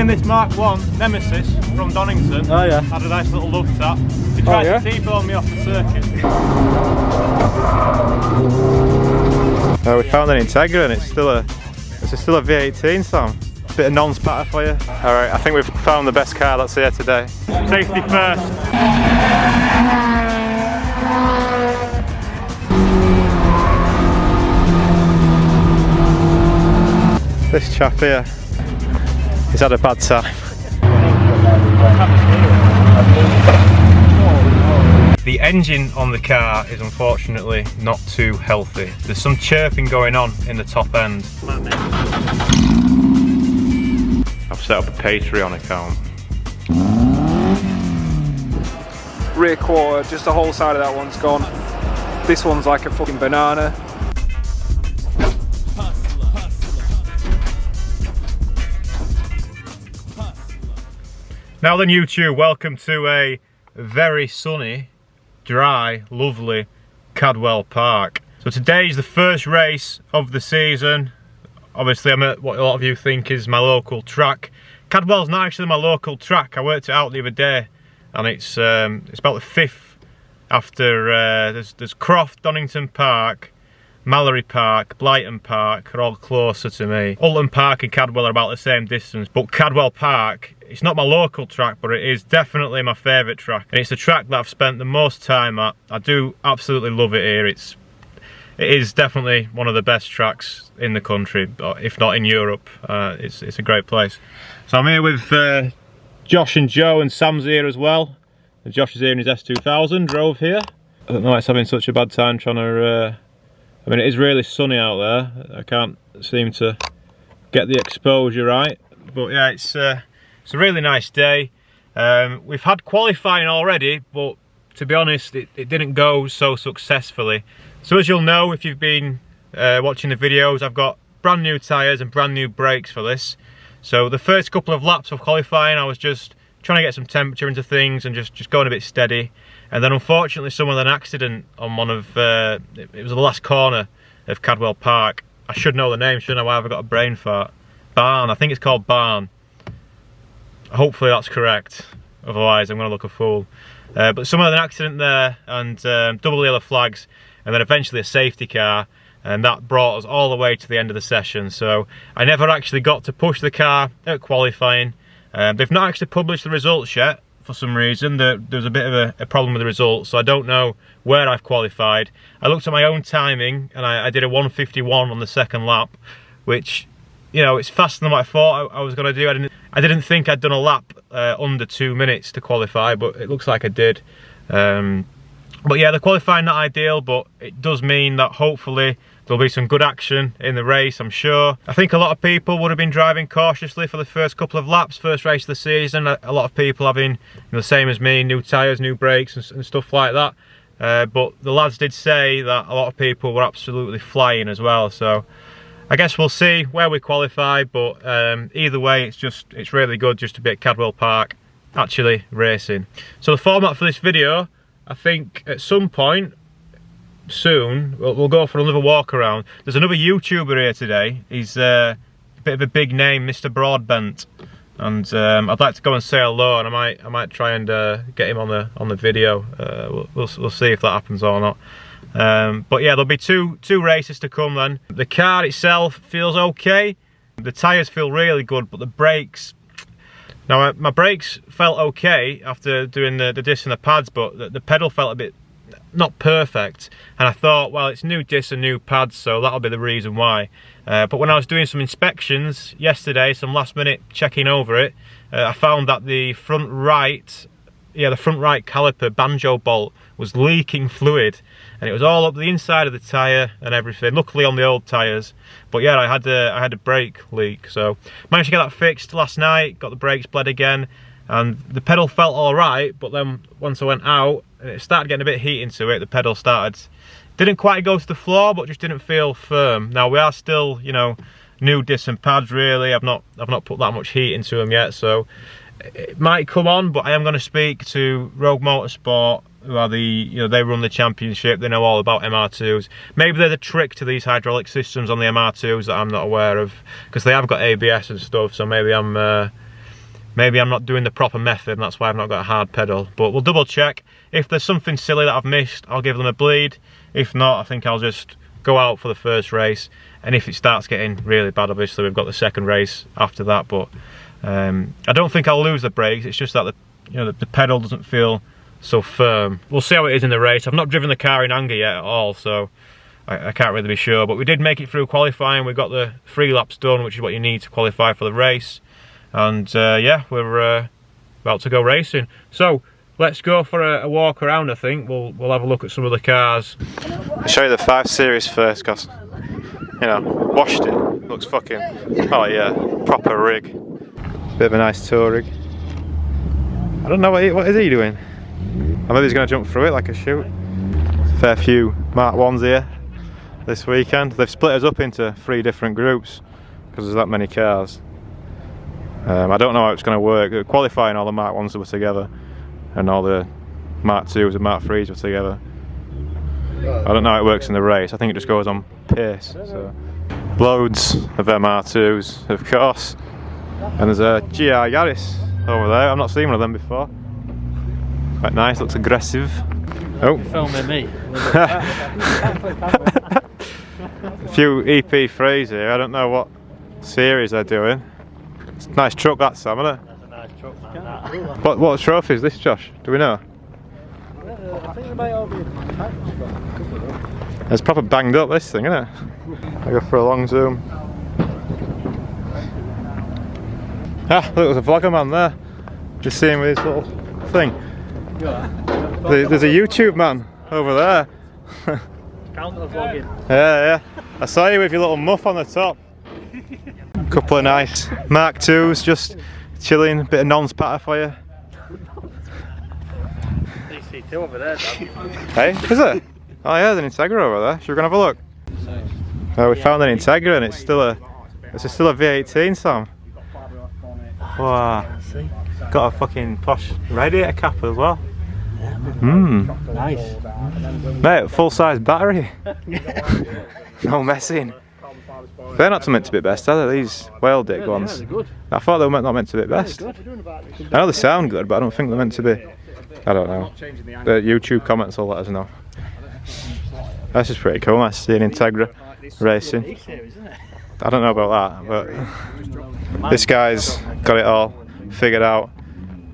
in this Mark 1 Nemesis from Donington. Oh yeah. Had a nice little love tap. He tried to T-bone me off the circuit. We found an Integra and it's still a V18, Sam. Bit of non-spatter for you. Alright, I think we've found the best car that's here today. Safety first. This chap here, he's had a bad time. The engine on the car is unfortunately not too healthy. There's some chirping going on in the top end. I've set up a Patreon account. Rear quarter, just the whole side of that one's gone. This one's like a fucking banana. Now then YouTube, welcome to a very sunny, dry, lovely Cadwell Park. So today's the first race of the season. Obviously I'm at what a lot of you think is my local track. Cadwell's not actually my local track. I worked it out the other day and it's about the 5th after there's Croft, Donington Park, Mallory Park, Blyton Park are all closer to me. Ulton Park and Cadwell are about the same distance, but Cadwell Park, it's not my local track, but it is definitely my favourite track. And it's the track that I've spent the most time at. I do absolutely love it here. It is definitely one of the best tracks in the country, if not in Europe. It's a great place. So I'm here with Josh and Joe, and Sam's here as well. And Josh is here in his S2000, drove here. I don't know why it's having such a bad time trying to... I mean, it is really sunny out there. I can't seem to get the exposure right. But yeah, it's a really nice day. We've had qualifying already, but to be honest, it didn't go so successfully. So as you'll know, if you've been watching the videos, I've got brand new tyres and brand new brakes for this. So the first couple of laps of qualifying, I was just trying to get some temperature into things and just going a bit steady. And then unfortunately someone had an accident on one of, it was the last corner of Cadwell Park. I should know the name, shouldn't I? Why have I got a brain fart? Barn, I think it's called Barn. Hopefully that's correct, otherwise I'm going to look a fool. But someone had an accident there and double yellow flags, and then eventually a safety car, and that brought us all the way to the end of the session. So I never actually got to push the car at qualifying. They've not actually published the results yet. For some reason, there's a bit of a problem with the results, so I don't know where I've qualified. I looked at my own timing and I did a 1:51 on the second lap, which, you know, it's faster than what I thought I was going to do. I didn't think I'd done a lap under 2 minutes to qualify, but it looks like I did. But yeah, the qualifying not ideal, but it does mean that hopefully there'll be some good action in the race, I'm sure. I think a lot of people would have been driving cautiously for the first couple of laps, first race of the season. A lot of people having, the same as me, new tyres, new brakes and stuff like that. But the lads did say that a lot of people were absolutely flying as well. So I guess we'll see where we qualify, but either way, it's really good just to be at Cadwell Park actually racing. So the format for this video, I think at some point soon we'll go for another walk around. There's another YouTuber here today. He's a bit of a big name, Mr. Broadbent, and I'd like to go and say hello, and I might try and get him on the video. We'll see if that happens or not. But yeah, there'll be two races to come then. The car itself feels okay. The tyres feel really good, but the brakes... Now my brakes felt okay after doing the disc and the pads, but the pedal felt a bit not perfect, and I thought, well, it's new disc and new pads, so that'll be the reason why. But when I was doing some inspections yesterday, some last minute checking over it, I found that the front right caliper banjo bolt was leaking fluid, and it was all up the inside of the tyre and everything, luckily on the old tyres. But yeah, I had a brake leak, so managed to get that fixed last night, got the brakes bled again, and the pedal felt alright, but then once I went out, it started getting a bit of heat into it. The pedal didn't quite go to the floor, but just didn't feel firm. Now we are still, you know, new discs and pads really. I've not put that much heat into them yet, so it might come on. But I am going to speak to Rogue Motorsport, who are they run the championship. They know all about MR2s. Maybe there's a trick to these hydraulic systems on the MR2s that I'm not aware of, because they have got ABS and stuff. So maybe I'm maybe I'm not doing the proper method and that's why I've not got a hard pedal. But we'll double check. If there's something silly that I've missed, I'll give them a bleed. If not, I think I'll just go out for the first race. And if it starts getting really bad, obviously we've got the second race after that. But I don't think I'll lose the brakes. It's just that the pedal doesn't feel so firm. We'll see how it is in the race. I've not driven the car in anger yet at all, so I can't really be sure. But we did make it through qualifying. We got the 3 laps done, which is what you need to qualify for the race. And yeah, we're about to go racing. So let's go for a walk around. I think we'll have a look at some of the cars. I'll show you the 5 Series first, because washed it. Looks fucking, oh yeah, proper rig. Bit of a nice tour rig. I don't know what is he doing. I maybe he's going to jump through it like a chute. Fair few Mark 1s here this weekend. They've split us up into 3 different groups because there's that many cars. I don't know how it's going to work. Qualifying, all the Mark 1s were together and all the Mark 2s and Mark 3s were together. I don't know how it works in the race. I think it just goes on pace. So. Loads of MR2s, of course. And there's a GR Yaris over there. I've not seen one of them before. Quite nice, looks aggressive. Oh. You're filming me. A few EP3s here. I don't know what series they're doing. It's a nice truck, that Sam, isn't it? That's a nice truck, man. That. What trophy is this, Josh? Do we know? I think they might all be. It's proper banged up, this thing, isn't it? I go for a long zoom. Ah, look, there's a vlogger man there. Just seeing with his little thing. There's a YouTube man over there. Counter vlogging. Yeah. I saw you with your little muff on the top. Couple of nice Mark 2s, just chilling. Bit of nonce patter for you. DC2 over there, Dad. Hey, is it? Oh yeah, there's an Integra over there. Should we go and have a look? Oh, we found an Integra and it's still a V18, Sam. Wow. Got a fucking posh radiator cap as well. Nice. Mate, full-size battery. No messing. They're not meant to be best, are they? These whale dick ones. Yeah, good. I thought they were not meant to be best. I know they sound good, but I don't think they're meant to be. I don't know. The YouTube comments will let us know. That's just pretty cool. Nice to see an Integra racing. I don't know about that, but this guy's got it all figured out.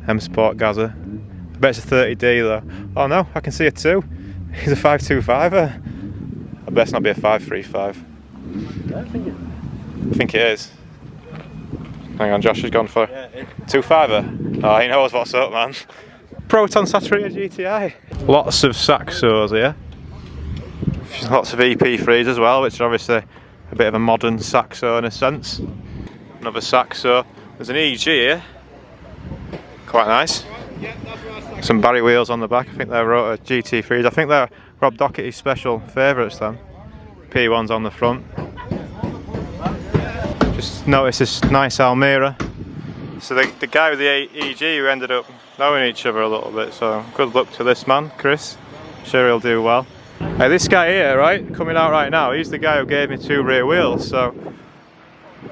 M Sport Gaza. I bet it's a 30D though. Oh no, I can see a 2. He's a 525er. I bet it's not be a 535. I think it is. Hang on, Josh has gone for 25er. Oh, he knows what's up, man. Proton Saturita GTI. Lots of Saxos here. Lots of EP3s as well, which are obviously a bit of a modern Saxo in a sense. Another Saxo. There's an EG here. Quite nice. Some Barry wheels on the back. I think they're Rotor GT3s. I think they're Rob Docherty's special favourites then. P1s on the front. Just noticed this nice Almira. So the guy with the EG, who ended up knowing each other a little bit, so good luck to this man, Chris. I'm sure he'll do well. Hey, this guy here, right, coming out right now, he's the guy who gave me 2 rear wheels, so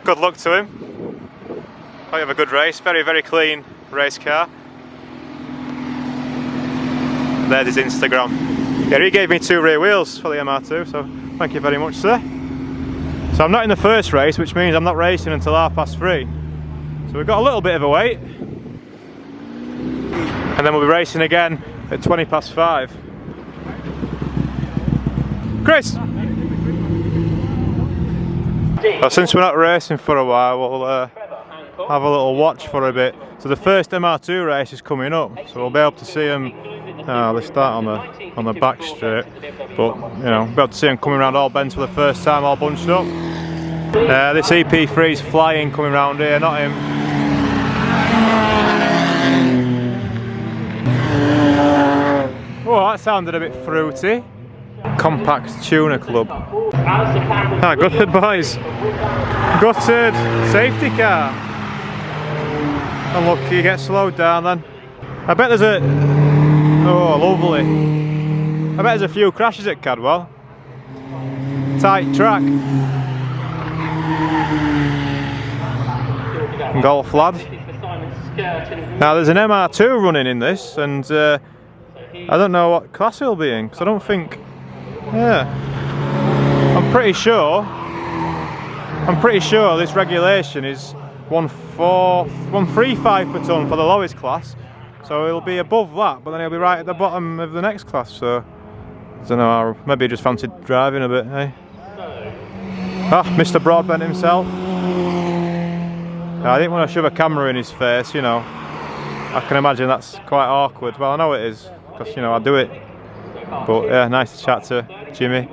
good luck to him. Hope you have a good race. Very, very clean race car. There's his Instagram. Yeah, he gave me 2 rear wheels for the MR2, so thank you very much, sir. So I'm not in the first race, which means I'm not racing until 3:30. So we've got a little bit of a wait. And then we'll be racing again at 5:20. Chris! Well, since we're not racing for a while, we'll have a little watch for a bit. So the first MR2 race is coming up, so we'll be able to see them. They start on the back straight, but we'll be able to see them coming around all bends for the first time, all bunched up. This EP3 is flying coming round here, not him. Oh, that sounded a bit fruity. Compact Tuner Club. Gutted, boys. Gutted. Safety car. Unlucky, you get slowed down then. I bet there's a... Oh, lovely. I bet there's a few crashes at Cadwell. Tight track. Golf lad. Now there's an MR2 running in this, and I don't know what class he'll be in, because I don't think, yeah, I'm pretty sure this regulation is 135 per tonne for the lowest class, so he'll be above that, but then he'll be right at the bottom of the next class, so I don't know, maybe he just fancied driving a bit, eh? Ah, Mr. Broadbent himself. I didn't want to shove a camera in his face, you know. I can imagine that's quite awkward. Well, I know it is, because, you know, I do it. But yeah, nice to chat to Jimmy.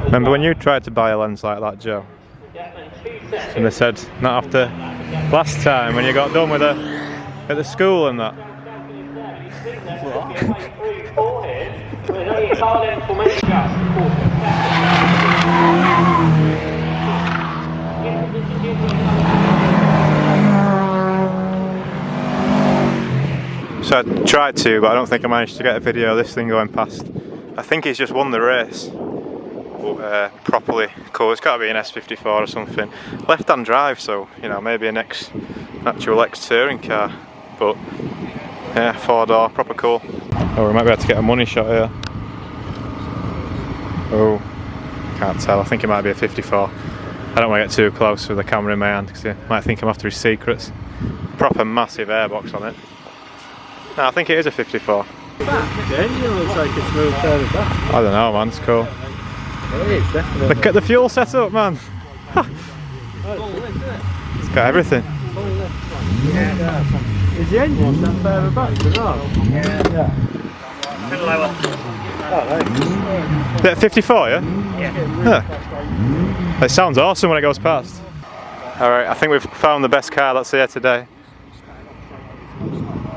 Remember when you tried to buy a lens like that, Joe? And they said, not after last time when you got done with it at the school and that. So I tried to, but I don't think I managed to get a video of this thing going past. I think he's just won the race, but properly cool. It's got to be an S54 or something. Left-hand drive, so you know, maybe an actual ex-touring car. But yeah, 4-door, proper cool. Oh, we might be able to get a money shot here. Oh, can't tell. I think it might be a 54. I don't want to get too close with the camera in my hand because I might think I'm after his secrets. Proper massive airbox on it. No, I think it is a 54. The engine looks like it's moved further back. I don't know, man, it's cool. It is, definitely. Look at the fuel setup, man. It's got everything. Yeah. Is the engine that further back as well? Yeah. Oh, nice. Is it a 54, yeah? Yeah. It sounds awesome when it goes past. Alright, I think we've found the best car that's here today.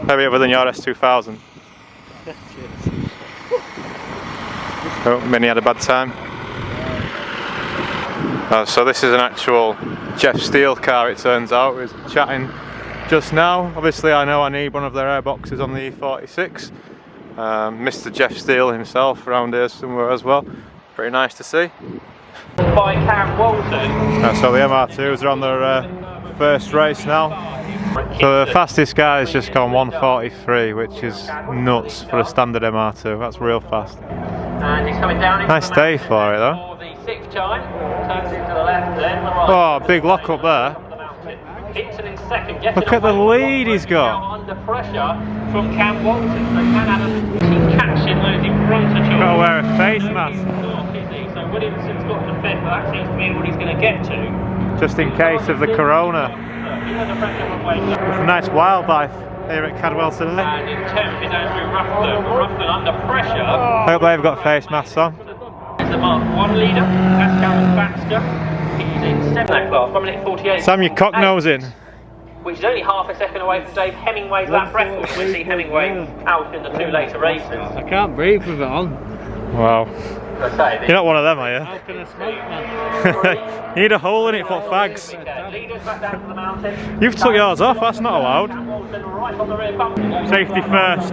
Maybe other than your S2000. Oh, Minnie had a bad time. Oh, so this is an actual Jeff Steele car, it turns out. We were chatting just now. Obviously I know I need one of their airboxes on the E46. Mr. Jeff Steele himself around here somewhere as well. Pretty nice to see. By Cam Walton. So the MR2s are on their first race now. So the fastest guy has just gone 143, which is nuts for a standard MR2. That's real fast. And he's coming down. Nice day for it though. For the 6th time. Turns into the left, then the right. Oh, big lock up there. Hinton in second. Look at the lead he's got. Under pressure from Cam Walton. So Cam Adams keeps catching those in front of him. Got to wear a face mask. So Williamson's got to defend, but that seems to be what he's going to get to. Just in case of the corona. Some nice wildlife here at Cadwell today. And in 10th is Andrew Ruffin. Ruffin under pressure. I hope they've got face masks on. Is the Mark 1 leader. That's Cameron Baxter. He's in 7th class, 1 minute 48. Sam, your cock nosing. Which is only half a second away from Dave Hemingway's lap record. We'll see Hemingway out in the 2 later races. I can't breathe with it on. Wow. You're not one of them, are you? How can I smoke, man? You need a hole in it for fags. You've took yours off, that's not allowed. Safety first.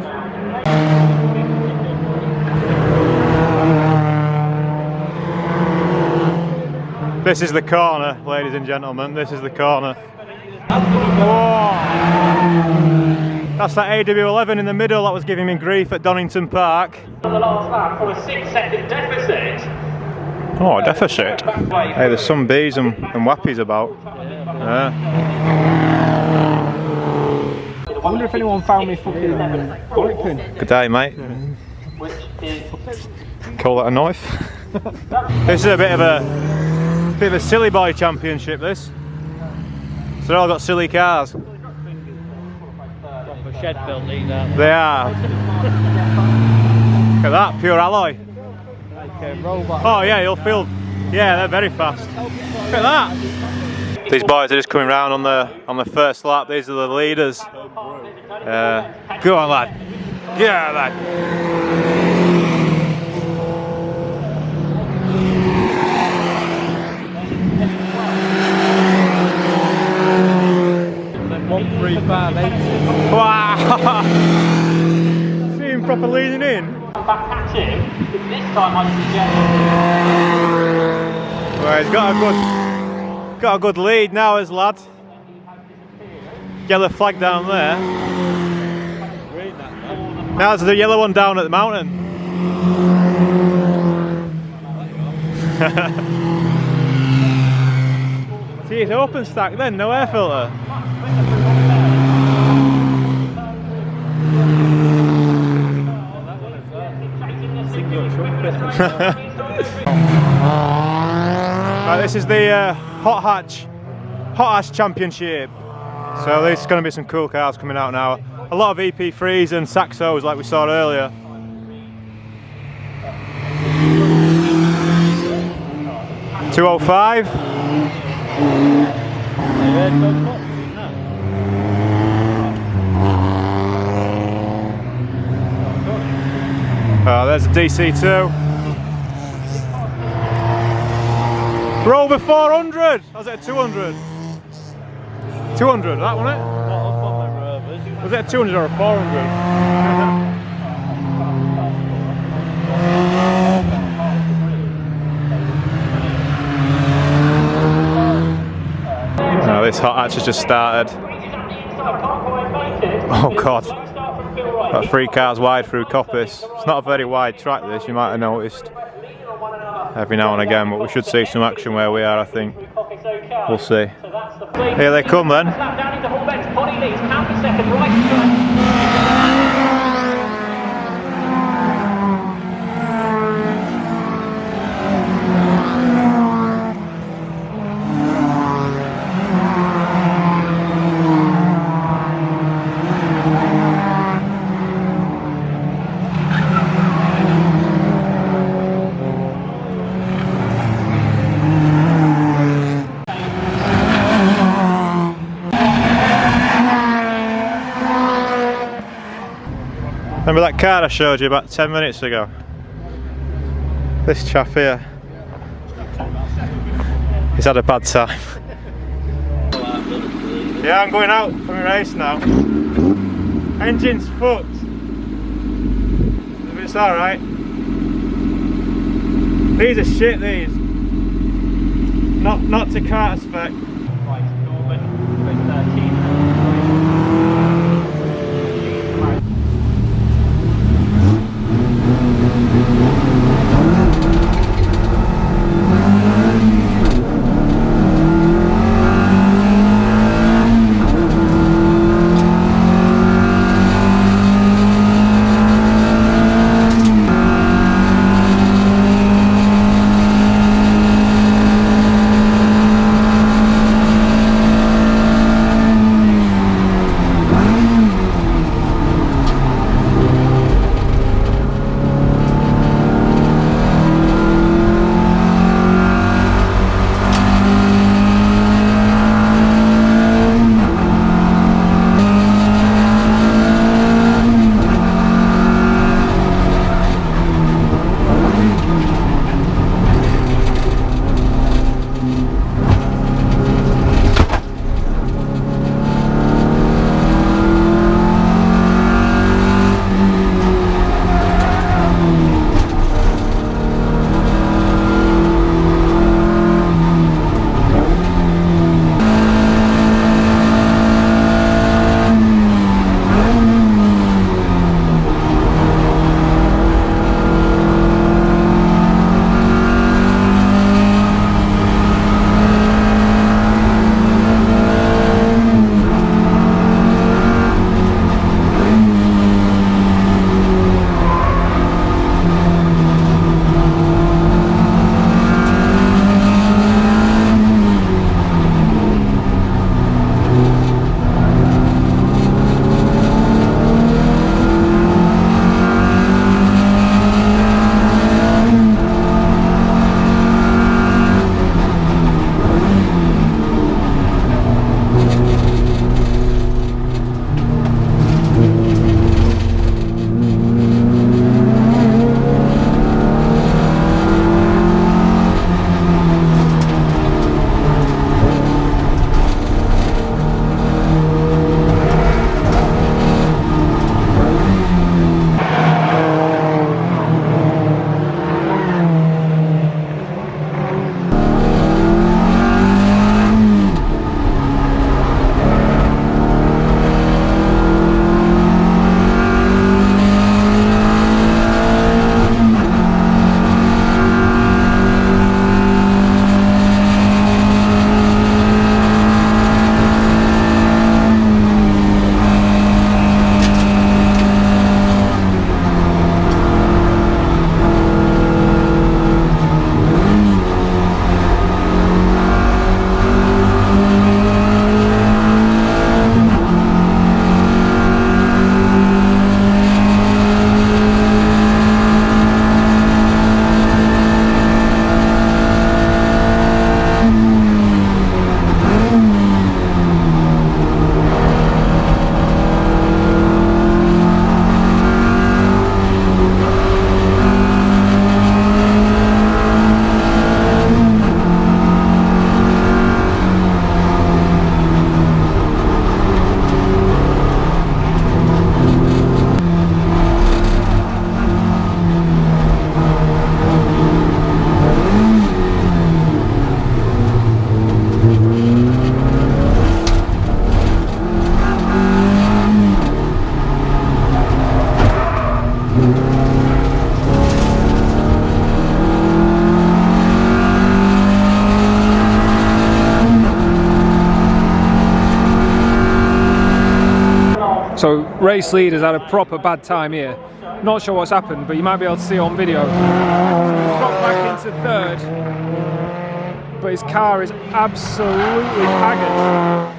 This is the corner, ladies and gentlemen, this is the corner. Whoa. That's that AW11 in the middle that was giving me grief at Donington Park. The last lap for a 6-second deficit. Oh, deficit. Hey, there's some bees and wappies about. Yeah. I wonder if anyone found me fucking bike pin. Good day, mate. Call that a knife? This is a bit of a silly boy championship, this. So they've all got silly cars. Shed built these out. They are. Look at that, pure alloy. Oh yeah, you'll feel. Yeah, they're very fast. Look at that. These boys are just coming round on the first lap. These are the leaders. Go on, lad. Yeah, lad. 13580. Wow! See him proper leading in. Back at him. This time I suggest. Well, he's got a good lead now, his lad. yellow flag down there. Now there's the yellow one down at the mountain. See, it's open stack then, no air filter. Right, this is the Hot Hatch Championship. So there's going to be some cool cars coming out now. A lot of EP3s and Saxos like we saw earlier. $205. Oh, there's a DC2. We're over 400. Was it a 200? 200, that wasn't it? Was it a 200 or a 400? Oh, this hot hatch has just started. Oh God. Got 3 cars wide through Coppice. It's not a very wide track this, you might have noticed. Every now and again, but we should see some action where we are, I think. We'll see. Here they come then. Remember that car I showed you about 10 minutes ago? This chap here. He's had a bad time. Yeah, I'm going out for my race now. Engine's fucked. If it's alright. These are shit, these. Not to Carter spec. race leader's had a proper bad time here. Not sure what's happened, but you might be able to see it on video. He's dropped back into third, but his car is absolutely haggard.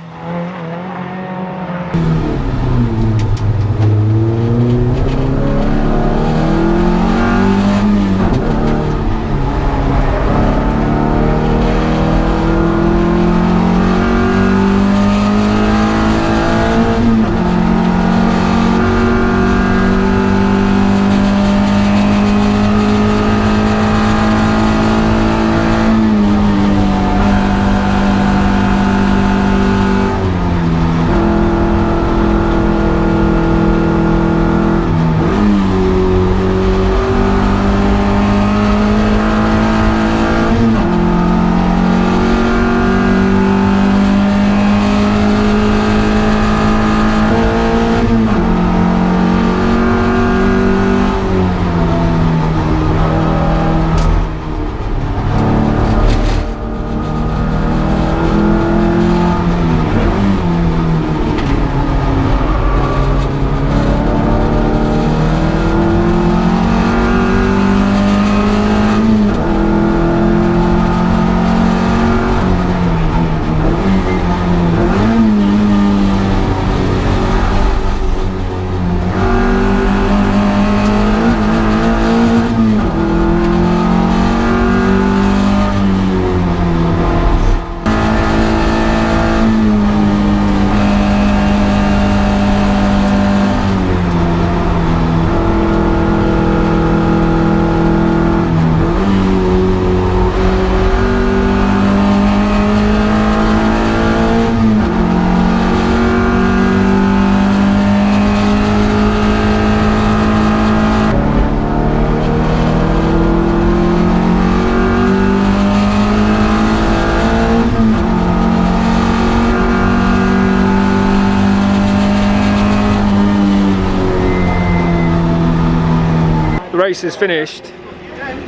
The race is finished.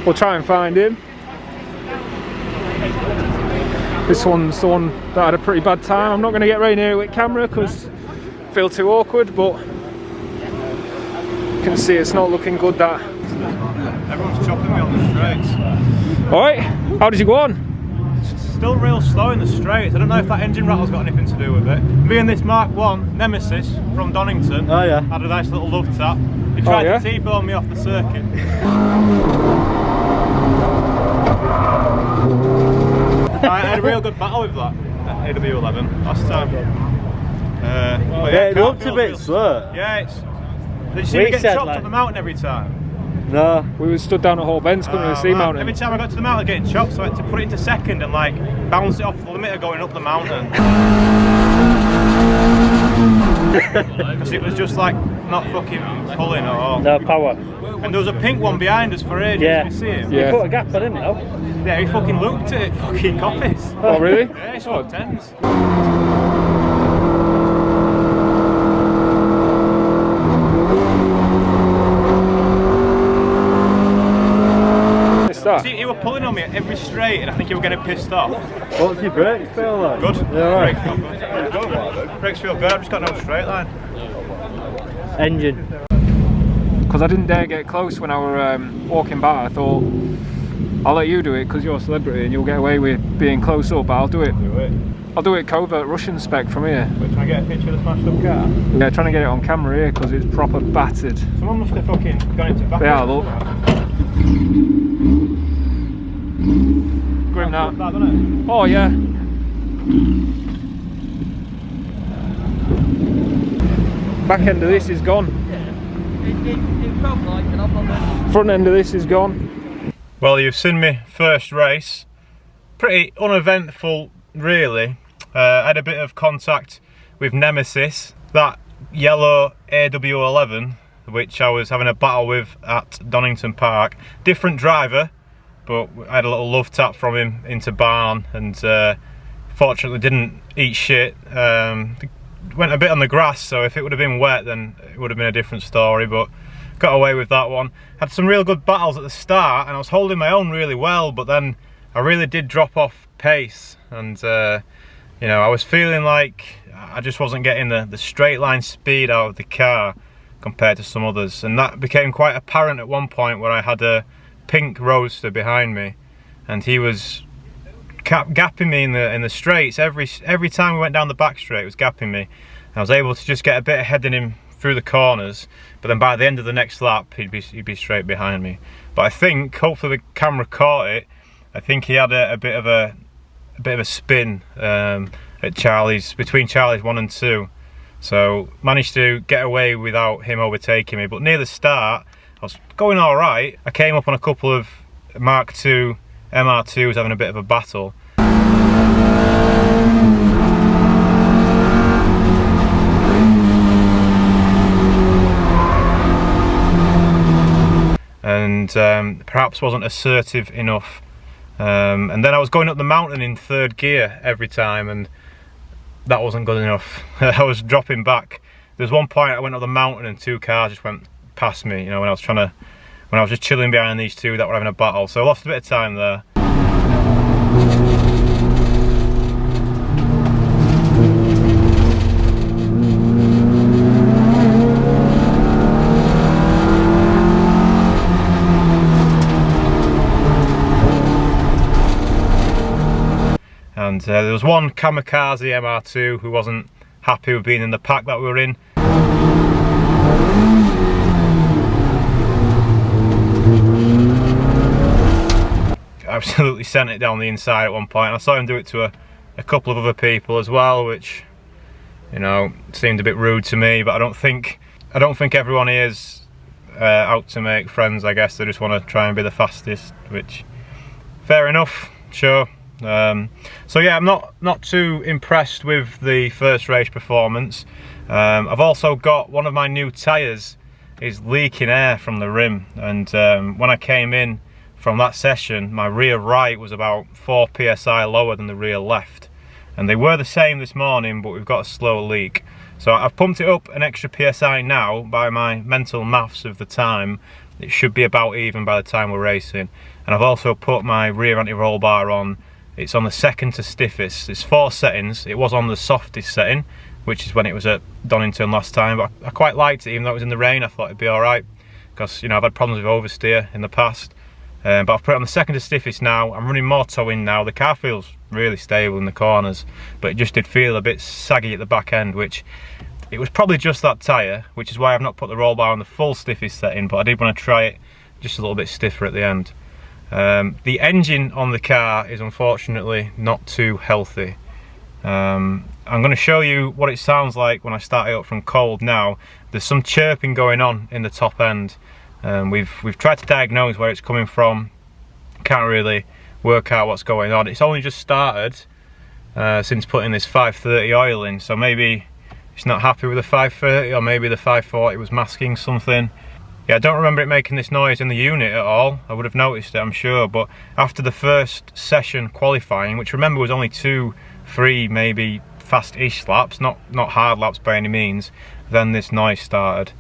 We'll try and find him. This one's the one that had a pretty bad time. I'm not going to get right near it with camera because I feel too awkward, but you can see it's not looking good. That Everyone's chopping me on the straights. Alright, how did you go on? Still real slow in the straights. I don't know if that engine rattle's got anything to do with it. Me and this Mark 1 Nemesis from Donington had a nice little love tap. He tried to T-bone me off the circuit. I had a real good battle with that AW11 last time. But yeah, it looked a bit slow. Yeah, it's... Did you see me get chopped up the mountain every time? No. We were stood down at Hall Bends, couldn't we see mountain? Every time I got to the mountain getting chopped, so I had to put it into second and like bounce it off the limiter going up the mountain. Because it was just like not fucking pulling at all. No power. And there was a pink one behind us for ages. Yeah. Did you see him? Yeah. He put a gap on him, though. Yeah, he fucking looked at it, fucking copies. Oh really? Yeah, it's all tens. See, he was pulling on me at every straight and I think he was getting pissed off. What's your brakes feel like? Good. Yeah, right. Brakes feel good, I've just got no straight line. Engine. Because I didn't dare get close when I were walking by. I thought, I'll let you do it because you're a celebrity and you'll get away with being close up, but I'll do it. I'll do it covert Russian spec from here. We're trying to get a picture of the smashed up car? Yeah, trying to get it on camera here because it's proper battered. Someone must have fucking gone into battery. Yeah, look. Grim that. Oh yeah. Back end of this is gone. Front end of this is gone. Well, you've seen me first race. Pretty uneventful, really. I had a bit of contact with Nemesis, that yellow AW11, which I was having a battle with at Donington Park. Different driver, but I had a little love tap from him into barn, and fortunately didn't eat shit. Went a bit on the grass, so if it would have been wet then it would have been a different story, but got away with that one. Had some real good battles at the start and I was holding my own really well, but then I really did drop off pace, and you know, I was feeling like I just wasn't getting the straight line speed out of the car compared to some others, and that became quite apparent at one point where I had a pink roadster behind me, and he was gapping me in the straights. Every time we went down the back straight, it was gapping me. I was able to just get a bit ahead of him through the corners, but then by the end of the next lap, he'd be straight behind me. But I think, hopefully the camera caught it, I think he had a bit of a spin at between Charlie's 1 and 2. So managed to get away without him overtaking me. But near the start, I was going all right. I came up on a couple of Mark II MR2s having a bit of a battle. And perhaps wasn't assertive enough. And then I was going up the mountain in 3rd gear every time, and that wasn't good enough. I was dropping back. There's one point I went up the mountain and 2 cars just went past me, you know, when I was just chilling behind these 2 that were having a battle. So I lost a bit of time there. And there was one kamikaze MR2 who wasn't happy with being in the pack that we were in. Absolutely sent it down the inside at one point. I saw him do it to a couple of other people as well, which, you know, seemed a bit rude to me. But I don't think everyone here is out to make friends. I guess they just want to try and be the fastest, which, fair enough, sure. So yeah, I'm not too impressed with the first race performance. I've also got one of my new tyres is leaking air from the rim, and when I came in from that session, my rear right was about 4 psi lower than the rear left, and they were the same this morning, but we've got a slow leak. So I've pumped it up an extra psi now. By my mental maths of the time, it should be about even by the time we're racing. And I've also put my rear anti-roll bar on. It's on the 2nd to stiffest. It's 4 settings. It was on the softest setting, which is when it was at Donington last time, but I quite liked it. Even though it was in the rain, I thought it'd be alright, because, you know, I've had problems with oversteer in the past. But I've put it on the 2nd to stiffest now. I'm running more toe in now. The car feels really stable in the corners, but it just did feel a bit saggy at the back end, which it was probably just that tyre, which is why I've not put the roll bar on the full stiffest setting, but I did want to try it just a little bit stiffer at the end. The engine on the car is unfortunately not too healthy. I'm going to show you what it sounds like when I start it up from cold now. There's some chirping going on in the top end. We've tried to diagnose where it's coming from. Can't really work out what's going on. It's only just started since putting this 530 oil in, so maybe it's not happy with the 530, or maybe the 540 was masking something. Yeah, I don't remember it making this noise in the unit at all. I would have noticed it, I'm sure, but after the first session qualifying, which remember was only 2, 3 maybe fast-ish laps, not hard laps by any means, then this noise started.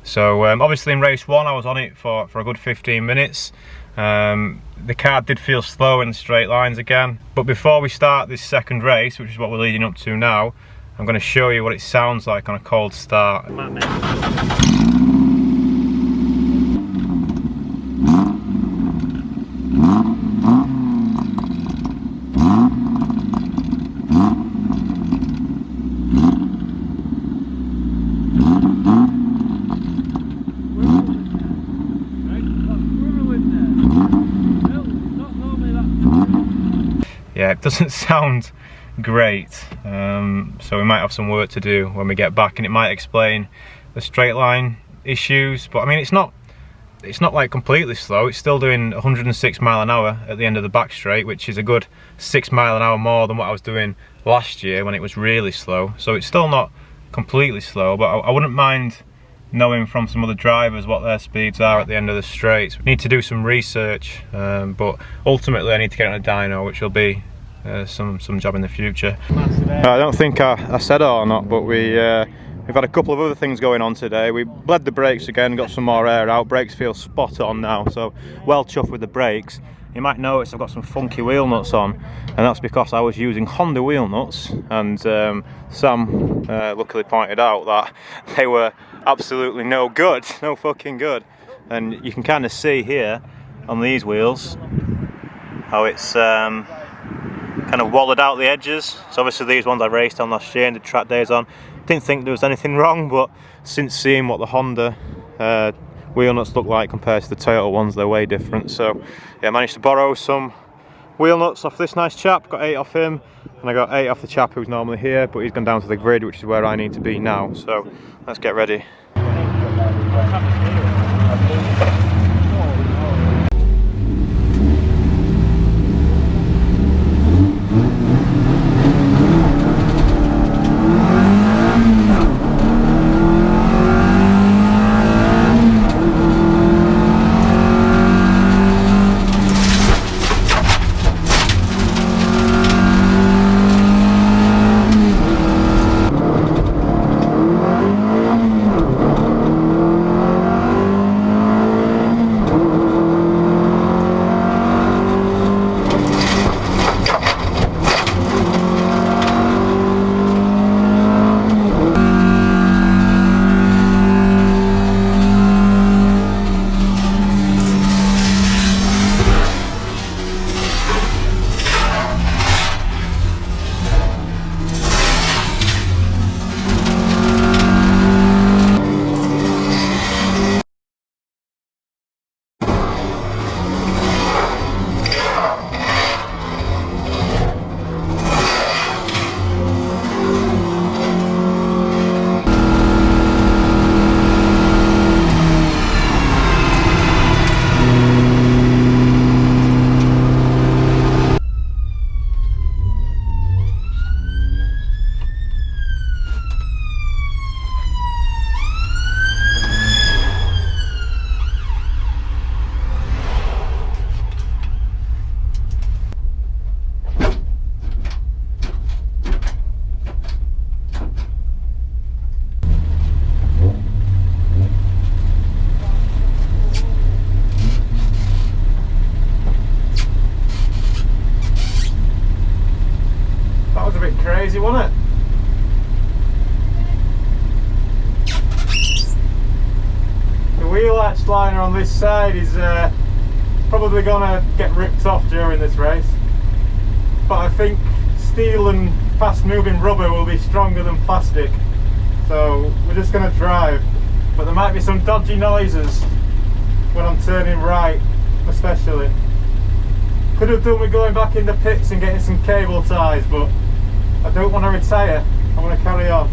So obviously in race 1 I was on it for a good 15 minutes. The car did feel slow in the straight lines again, but before we start this second race, which is what we're leading up to now, I'm going to show you what it sounds like on a cold start. Yeah, it doesn't sound great, so we might have some work to do when we get back, and it might explain the straight line issues. But I mean, it's not like completely slow. It's still doing 106 mile an hour at the end of the back straight, which is a good 6 mile an hour more than what I was doing last year when it was really slow. So it's still not completely slow, but I wouldn't mind knowing from some other drivers what their speeds are at the end of the straights. We need to do some research, but ultimately I need to get on a dyno, which will be some job in the future. I don't think I said it or not, but we've had a couple of other things going on today. We bled the brakes again, got some more air out. Brakes feel spot on now, so well chuffed with the brakes. you might notice I've got some funky wheel nuts on, and that's because I was using Honda wheel nuts, and Sam luckily pointed out that they were absolutely no good, no fucking good. And you can kind of see here on these wheels how it's kind of wallowed out the edges. So obviously these ones I raced on last year and did track days on. Didn't think there was anything wrong, but since seeing what the Honda wheel nuts look like compared to the Toyota ones, they're way different. So yeah, I managed to borrow some wheel nuts off this nice chap, got 8 off him, and I got 8 off the chap who's normally here, but he's gone down to the grid, which is where I need to be now. So let's get ready. Crazy, wasn't it? The wheel arch liner on this side is probably gonna get ripped off during this race, but I think steel and fast moving rubber will be stronger than plastic, so we're just gonna drive. But there might be some dodgy noises when I'm turning right, especially. Could have done with going back in the pits and getting some cable ties, but I don't want to retire, I want to carry on.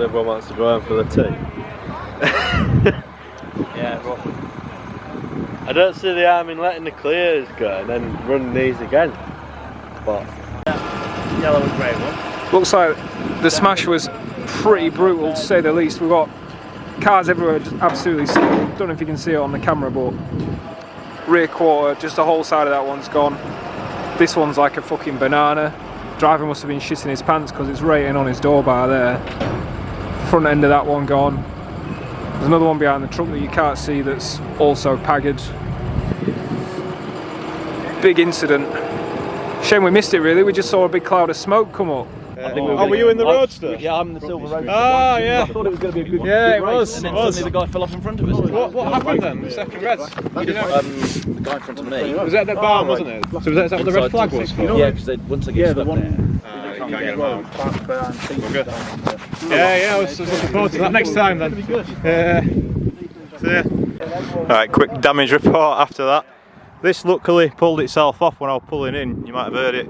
everyone wants to go home for the tea. Yeah, rough. I don't see the harm in letting the clears go and then running these again. But Yellow and grey one. Looks like the smash was pretty brutal to say the least. We've got cars everywhere, just absolutely sealed. Don't know if you can see it on the camera, but rear quarter, just the whole side of that one's gone. This one's like a fucking banana. Driver must have been shitting his pants because it's rating on his door bar there. Front end of that one gone. There's another one behind the truck that you can't see that's also pagged. Big incident. Shame we missed it really, we just saw a big cloud of smoke come up. Oh, were you in the Roadster? Yeah, I'm in the silver roadster. Oh, yeah. I thought it was going to be a good Yeah, it race, was. and then It was. suddenly the guy fell off in front of us. What happened then? The second red? The guy in front of me. Was it at that barn, wasn't it? So was that what the red flag was for? Yeah, because once they get stuck there. Can't get them out. Yeah, I was looking forward to that next time then. So yeah. Alright, quick damage report after that. This luckily pulled itself off when I was pulling in. You might have heard it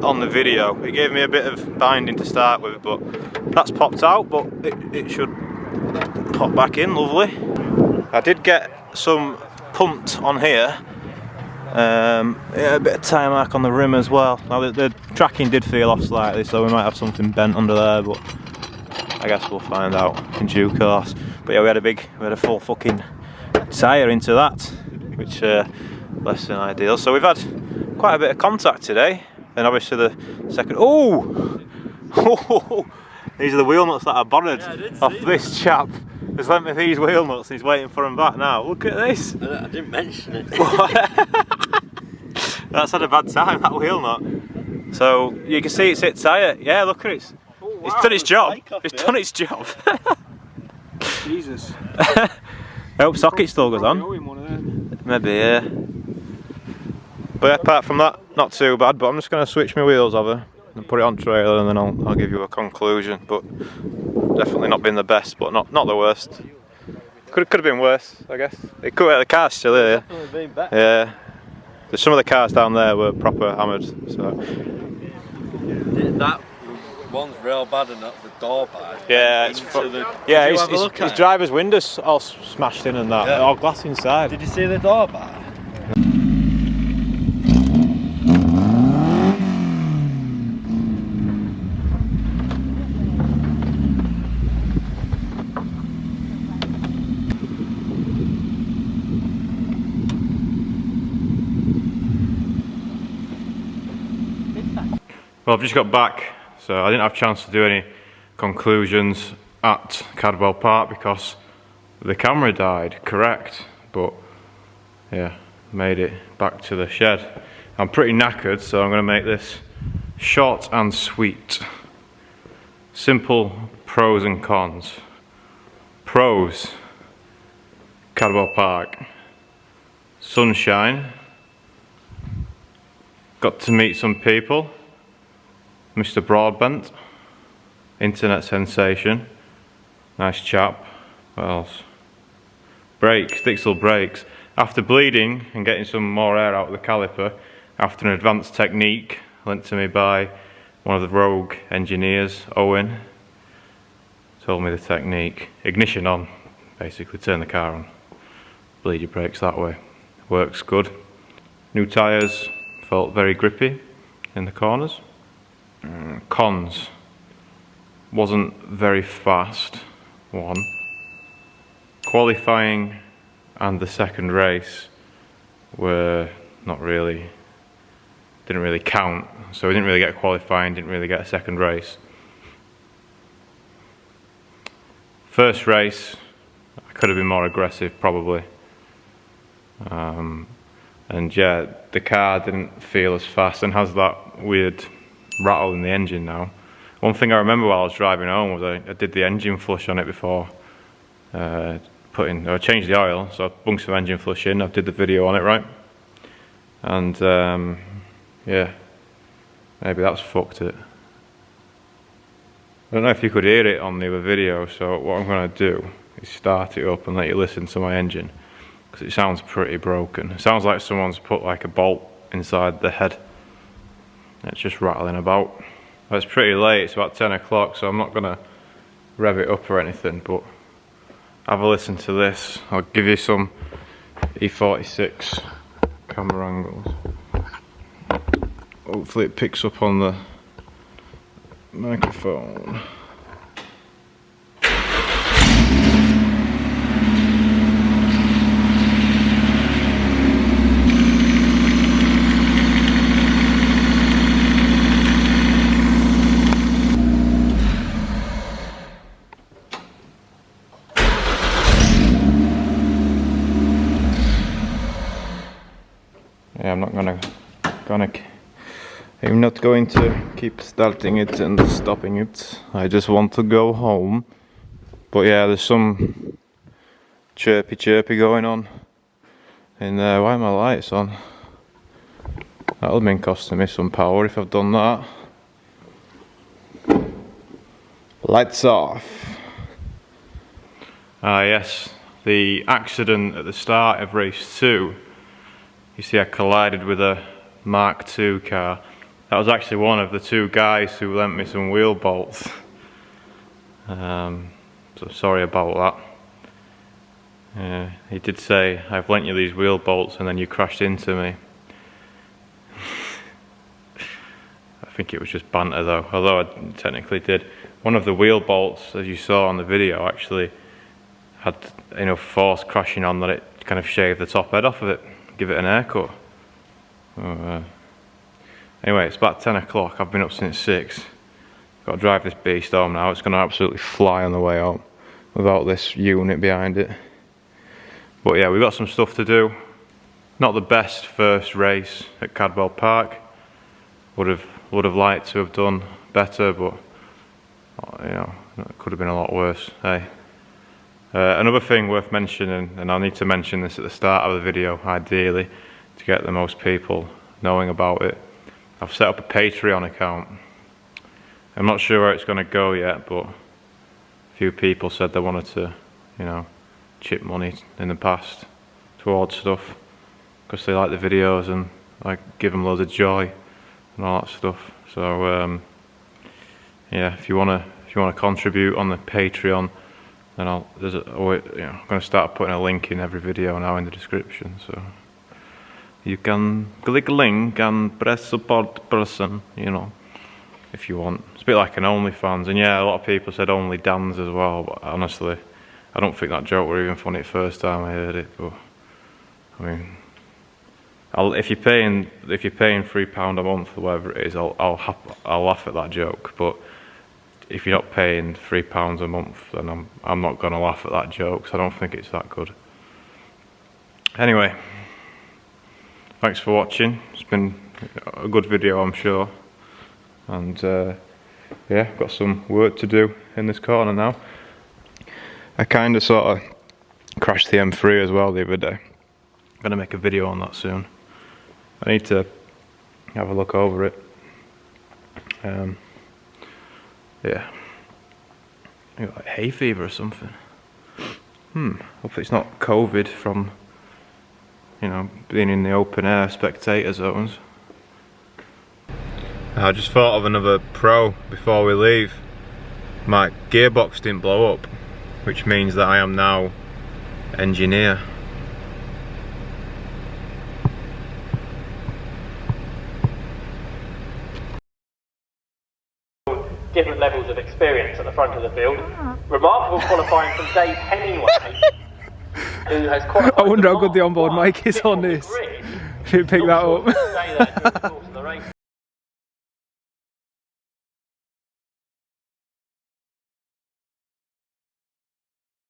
on the video. It gave me a bit of binding to start with, but that's popped out, but it should pop back in lovely. I did get some pumped on here. Yeah, a bit of tyre mark on the rim as well. Now the tracking did feel off slightly, so we might have something bent under there, but I guess we'll find out in due course. But yeah, we had a full fucking tyre into that, which less than ideal. So we've had quite a bit of contact today, and obviously the second. Oh, these are the wheel nuts that I borrowed off this chap. Has lent me these wheel nuts and he's waiting for them back now. Look at this. I didn't mention it. That's had a bad time, that wheel nut. So you can see it's hit tyre. Yeah, look at it. It's done its job. It's done its job. Jesus. I hope socket still goes on. Maybe, yeah. But yeah, apart from that, not too bad. But I'm just going to switch my wheels over and put it on trailer, and then I'll give you a conclusion. But definitely not been the best, but not the worst. Could have been worse, I guess. It could have, the car's still here. Yeah. Some of the cars down there were proper hammered. So That one's real bad, and that's the door bar. yeah, it's his driver's windows all smashed in and that, Yeah. all glass inside. Did you see the door bar? Well, I've just got back, so I didn't have a chance to do any conclusions at Cadwell Park because the camera died, correct, but yeah, made it back to the shed. I'm pretty knackered, so I'm going to make this short and sweet. Simple pros and cons. Pros: Cadwell Park, sunshine, got to meet some people. Mr. Broadbent, internet sensation, nice chap. What else? Brakes, Dixel brakes. After bleeding and getting some more air out of the caliper, after an advanced technique lent to me by one of the rogue engineers, Owen, told me the technique. Ignition on, basically turn the car on, bleed your brakes that way. Works good. New tyres, felt very grippy in the corners. Cons: wasn't very fast, one. Qualifying and the second race were not really, didn't really count, so we didn't really get qualifying, didn't really get a second race. First race, I could have been more aggressive probably. And yeah, the car didn't feel as fast and has that weird rattle in the engine now. One thing I remember while I was driving home was I did the engine flush on it before I changed the oil, so I bunged some engine flush in. I did the video on it, right? And yeah, maybe that's fucked it. I don't know if you could hear it on the other video, so what I'm going to do is start it up and let you listen to my engine, because it sounds pretty broken. It sounds like someone's put like a bolt inside the head. It's just rattling about. Well, it's pretty late, it's about 10 o'clock, so I'm not going to rev it up or anything, but have a listen to this. I'll give you some E46 camera angles. Hopefully it picks up on the microphone. Yeah, I'm not I'm not going to keep starting it and stopping it. I just want to go home. But yeah, there's some chirpy going on in there. Why are my lights on? That'll have been costing me some power if I've done that. Lights off. Ah yes, the accident at the start of race 2. You see I collided with a Mark II car. That was actually one of the 2 guys who lent me some wheel bolts. So sorry about that. He did say, I've lent you these wheel bolts and then you crashed into me. I think it was just banter though, although I technically did. One of the wheel bolts, as you saw on the video, actually had enough force crashing on that it kind of shaved the top head off of it, give it an haircut. Anyway, it's about 10 o'clock, I've been up since 6. Got to drive this beast home now. It's going to absolutely fly on the way home without this unit behind it. But yeah, we've got some stuff to do. Not the best first race at Cadwell Park. Would have liked to have done better, but you know, it could have been a lot worse. Hey. Another thing worth mentioning, and I'll need to mention this at the start of the video, ideally, to get the most people knowing about it. I've set up a Patreon account. I'm not sure where it's going to go yet, but a few people said they wanted to, you know, chip money in the past towards stuff because they like the videos and like give them loads of joy and all that stuff. So yeah, if you wanna contribute on the Patreon, then I'm going to start putting a link in every video now in the description. So you can click link and press support person, you know, if you want. It's a bit like an OnlyFans, and yeah, a lot of people said Only Dans as well, but honestly, I don't think that joke were even funny the first time I heard it. But I mean, if you're paying £3 a month or whatever it is, I'll laugh at that joke. But if you're not paying £3 a month, then I'm not gonna laugh at that joke. So I don't think it's that good. Anyway. Thanks for watching. It's been a good video, I'm sure. And yeah, got some work to do in this corner now. I kind of sort of crashed the M3 as well the other day. I'm going to make a video on that soon. I need to have a look over it. Yeah. I got like hay fever or something. Hopefully it's not COVID from, you know, being in the open air spectator zones. I just thought of another pro before we leave. My gearbox didn't blow up, which means that I am now engineer. Different levels of experience at the front of the field. Remarkable qualifying from Dave Hemingway, who has qualified. I wonder how good the onboard mic is on this. If you pick that up.